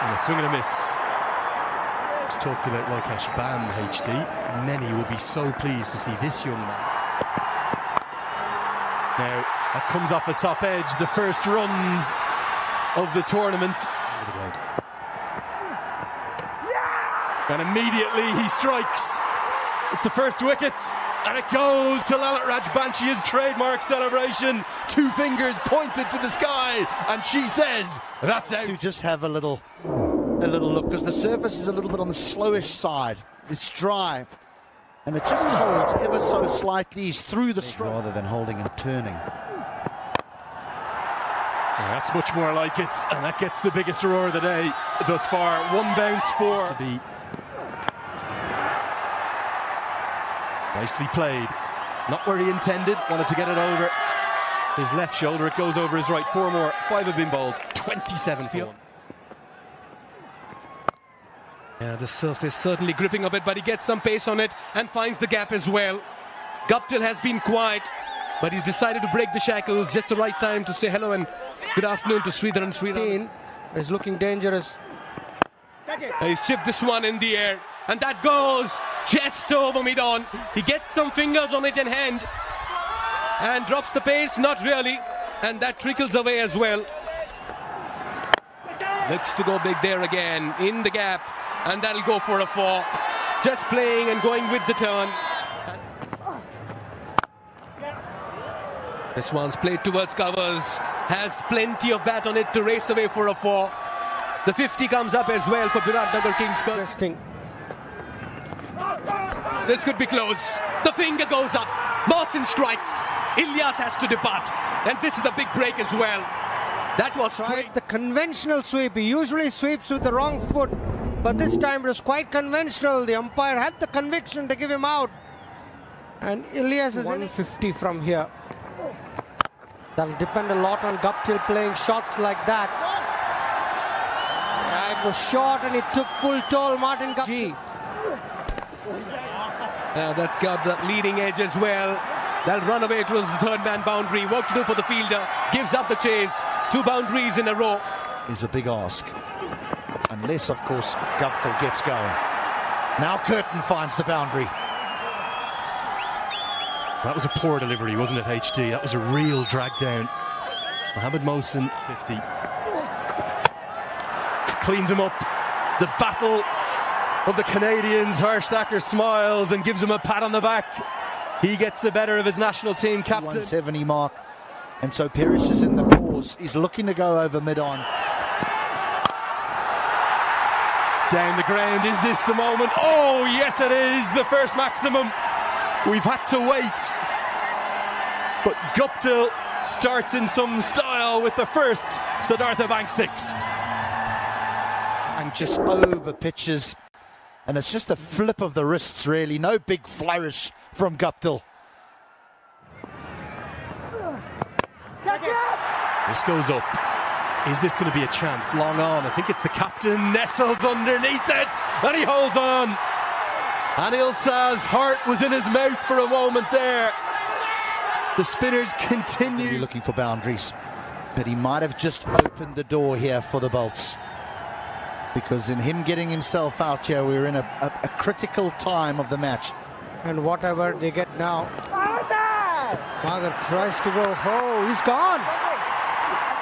And a swing and a miss. Just talked about Lokesh Bam, HD. Many will be so pleased to see this young man. Now, that comes off the top edge, the first runs of the tournament. And immediately he strikes. It's the first wicket, and it goes to Lalit Rajbanshi's trademark celebration. Two fingers pointed to the sky, and she says, that's out. To just have a little look, because the surface is a little bit on the slowish side. It's dry, and it just holds ever so slightly. He's through the stroke rather than holding and turning. Yeah, that's much more like it, and that gets the biggest roar of the day thus far. One bounce for to be nicely played. Not where he intended, wanted to get it over his left shoulder. It goes over his right. Four more, 5 have been bowled, 27 for 1. Yeah, the surface certainly gripping a bit, but he gets some pace on it and finds the gap as well. Guptill has been quiet, but he's decided to break the shackles. Just the right time to say hello and good afternoon to Sridhar and Sridhar. Is looking dangerous. He's chipped this one in the air, and that goes just over mid-on. He gets some fingers on it in hand and drops the pace, not really, and that trickles away as well. Looks to go big there again, in the gap, and that'll go for a 4. Just playing and going with the turn. This one's played towards covers, has plenty of bat on it to race away for a 4. The 50 comes up as well for Biratnagar Kings. Interesting. This could be close. The finger goes up. Mawson strikes. Ilyas has to depart. And this is a big break as well. That was Tried the conventional sweep. He usually sweeps with the wrong foot, but this time it was quite conventional. The umpire had the conviction to give him out. And Ilyas is 150 from here. That'll depend a lot on Guptill playing shots like that. Yeah, it was short and it took full toll. Martin Guptill. That's got the leading edge as well. That'll run away towards the third man boundary. Work to do for the fielder. Gives up the chase. 2 boundaries in a row. Is a big ask. Unless, of course, Guptill gets going. Now Curtin finds the boundary. That was a poor delivery, wasn't it, HD? That was a real drag down. Mohammed Mohsin, 50. Cleans him up. The battle of the Canadians. Harsh Thacker smiles and gives him a pat on the back. He gets the better of his national team captain. 170 mark. And so Perish is in the cause. He's looking to go over mid-on. Down the ground, is this the moment? Oh, yes it is, the first maximum. We've had to wait. But Guptill starts in some style with the first Siddhartha Bank 6. And just over pitches. And it's just a flip of the wrists, really. No big flourish from Guptill. This goes up. Is this going to be a chance? Long on. I think it's the captain. Nestles underneath it. And he holds on. Anil Shah's heart was in his mouth for a moment there. The spinners continue. Looking for boundaries. But he might have just opened the door here for the Bolts. Because in him getting himself out here, we're in a critical time of the match. And whatever they get now. Magar tries to go. Oh, he's gone.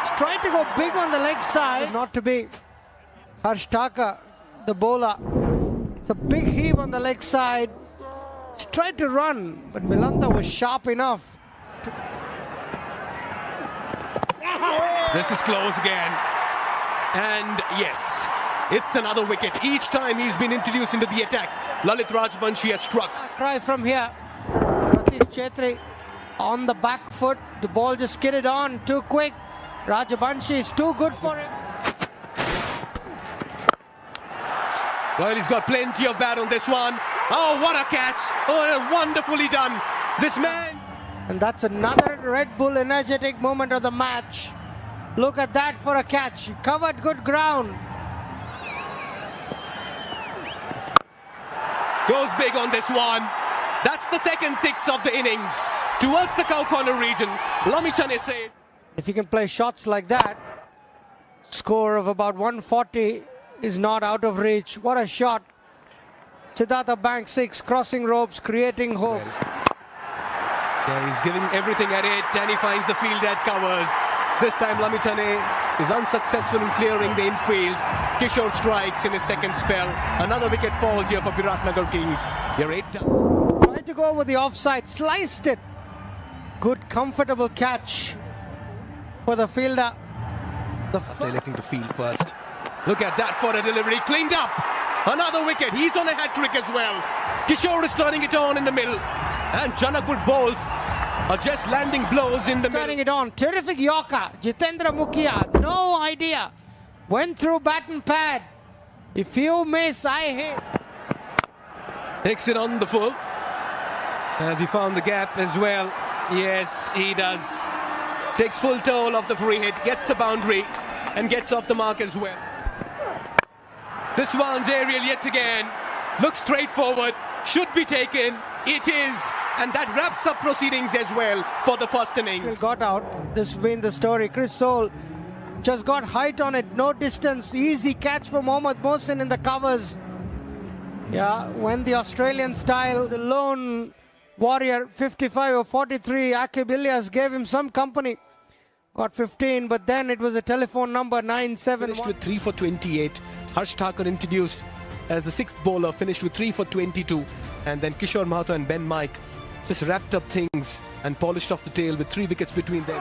He's trying to go big on the leg side. Not to be. Harsh Thacker, the bowler. It's a big heave on the leg side. He's tried to run, but Milantha was sharp enough. This is close again. And yes, it's another wicket. Each time he's been introduced into the attack, Lalit Rajbanshi has struck. Try from here. Satish Chhetri on the back foot. The ball just skidded on too quick. Rajbanshi is too good for him. Well, he's got plenty of bat on this one. Oh, what a catch. Oh, wonderfully done. This man. And that's another Red Bull energetic moment of the match. Look at that for a catch. He covered good ground. Goes big on this one. That's the second 6 of the innings. Towards the cow corner region. Lamichan says. If he can play shots like that, score of about 140 is not out of reach. What a shot. Siddhartha Bank 6, crossing ropes, creating hope. Yeah, he's giving everything at it, and he finds the field that covers. This time Lamitane is unsuccessful in clearing the infield. Kishore strikes in his second spell. Another wicket falls here for Biratnagar Kings. They're 8 down. Tried to go over the offside, sliced it. Good, comfortable catch for the fielder. After electing to field first. Look at that for a delivery, cleaned up. Another wicket, he's on a hat-trick as well. Kishore is turning it on in the middle. And Janakpur balls are just landing blows in the middle. Turning it on, terrific Yorker. Jitendra Mukhia, no idea. Went through bat and pad. If you miss, I hit. Takes it on the full. As he found the gap as well. Yes, he does. Takes full toll of the free hit, gets the boundary and gets off the mark as well. This one's aerial yet again. Looks straightforward, should be taken. It is, and that wraps up proceedings as well for the first innings. Got out. This has been the story. Chris Soul just got height on it, no distance. Easy catch for Mohammad Mohsin in the covers. Yeah, when the Australian style, the lone warrior, 55 or 43, Akib Ilyas gave him some company. Got 15, but then it was a telephone number 971. Finished with 3 for 28. Harsh Thakur introduced as the sixth bowler, finished with 3 for 22. And then Kishore Mahato and Ben Mike just wrapped up things and polished off the tail with 3 wickets between them.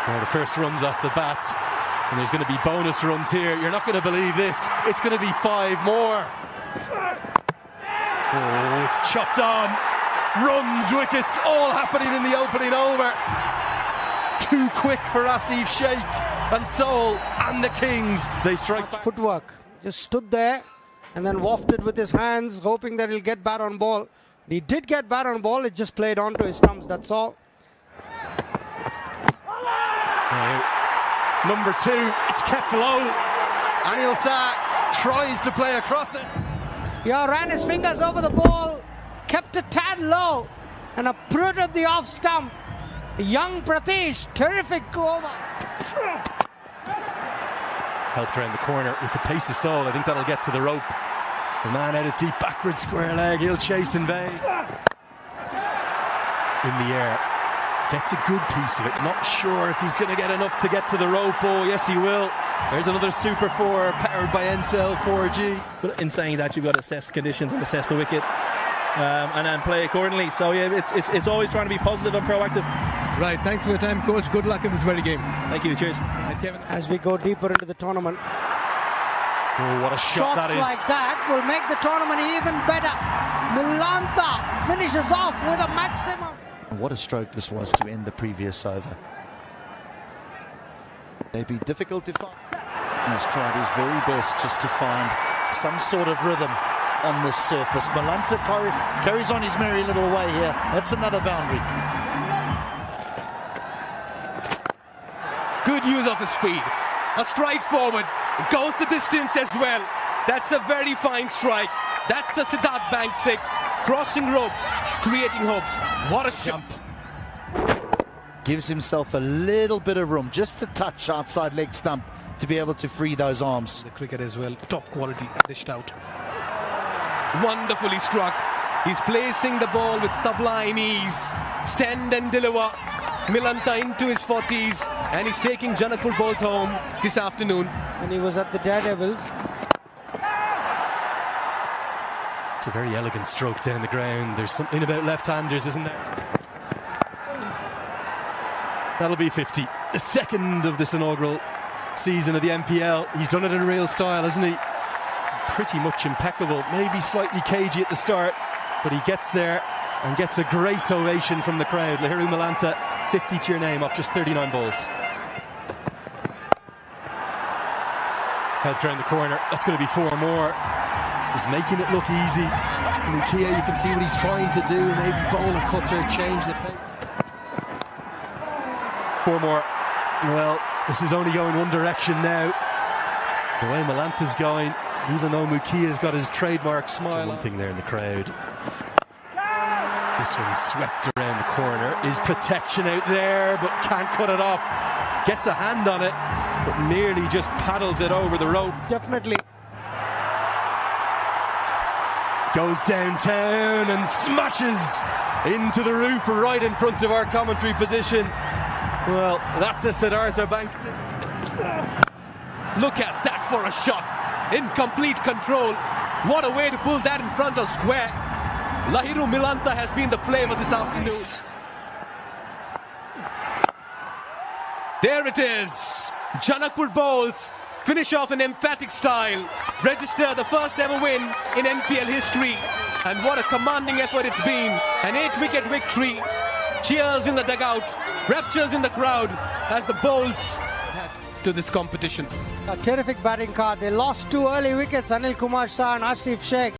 Well, the first run's off the bat, and there's going to be bonus runs here. You're not going to believe this. It's going to be 5 more. Oh, it's chopped on. Runs, wickets, all happening in the opening over. Too quick for Asif Sheikh and Soul and the Kings. They strike back. Footwork. Just stood there and then wafted with his hands, hoping that he'll get bat on ball. He did get bat on ball, it just played onto his stumps, that's all. Number 2, it's kept low. Anil Shah tries to play across it. Yeah, ran his fingers over the ball, kept a tad low, and uprooted the off stump. Young Pratish, terrific over. Helped around the corner with the pace of Soul. I think that'll get to the rope. The man out of deep backward square leg. He'll chase in vain. In the air. Gets a good piece of it. Not sure if he's going to get enough to get to the rope. Oh, yes, he will. There's another Super 4 powered by Ncell 4G. But in saying that, you've got to assess conditions and assess the wicket and then play accordingly. So, yeah, it's always trying to be positive and proactive. Right, thanks for your time, Coach. Good luck in this very game. Thank you, cheers. Kevin. As we go deeper into the tournament. Oh, what a shot that is. Shots like that will make the tournament even better. Milanta finishes off with a maximum. What a stroke this was to end the previous over. They'd be difficult to find. He's tried his very best just to find some sort of rhythm on this surface. Milanta carries on his merry little way here. That's another boundary. Good use of his speed. A stride forward. Goes the distance as well. That's a very fine strike. That's a Siddhartha Bank 6. Crossing ropes, creating hopes. What a jump. Gives himself a little bit of room, just a touch outside leg stump to be able to free those arms. The cricket as well, top quality, dished out. Wonderfully struck. He's placing the ball with sublime ease. Stand and deliver. Milanta into his 40s, and he's taking Janakpur balls home this afternoon. And he was at the Daredevils. It's a very elegant stroke down the ground. There's something about left-handers, isn't there? That'll be 50. The second of this inaugural season of the NPL. He's done it in real style, hasn't he? Pretty much impeccable. Maybe slightly cagey at the start, but he gets there and gets a great ovation from the crowd. Lahiru Milanta, 50 to your name off just 39 balls. Helped around the corner. That's going to be 4 more. He's making it look easy. Mukhia, you can see what he's trying to do. Maybe bowl a cutter, change the pace. 4 more. Well, this is only going one direction now. The way Milanta's going, even though Mukhia's got his trademark smile. One thing there in the crowd. This one swept around the corner. Is protection out there, but can't cut it off. Gets a hand on it, but merely just paddles it over the rope. Definitely. Goes downtown and smashes into the roof right in front of our commentary position. Well, that's a Siddhartha Banks. Look at that for a shot. In complete control. What a way to pull that in front of square. Lahiru Milanta has been the flame of this afternoon. There it is. Janakpur bowls finish off in emphatic style. Register the first ever win in NPL history. And what a commanding effort it's been. An 8-wicket victory. Cheers in the dugout. Raptures in the crowd as the bowls to this competition. A terrific batting card. They lost 2 early wickets, Anil Kumar Shah and Asif Sheikh.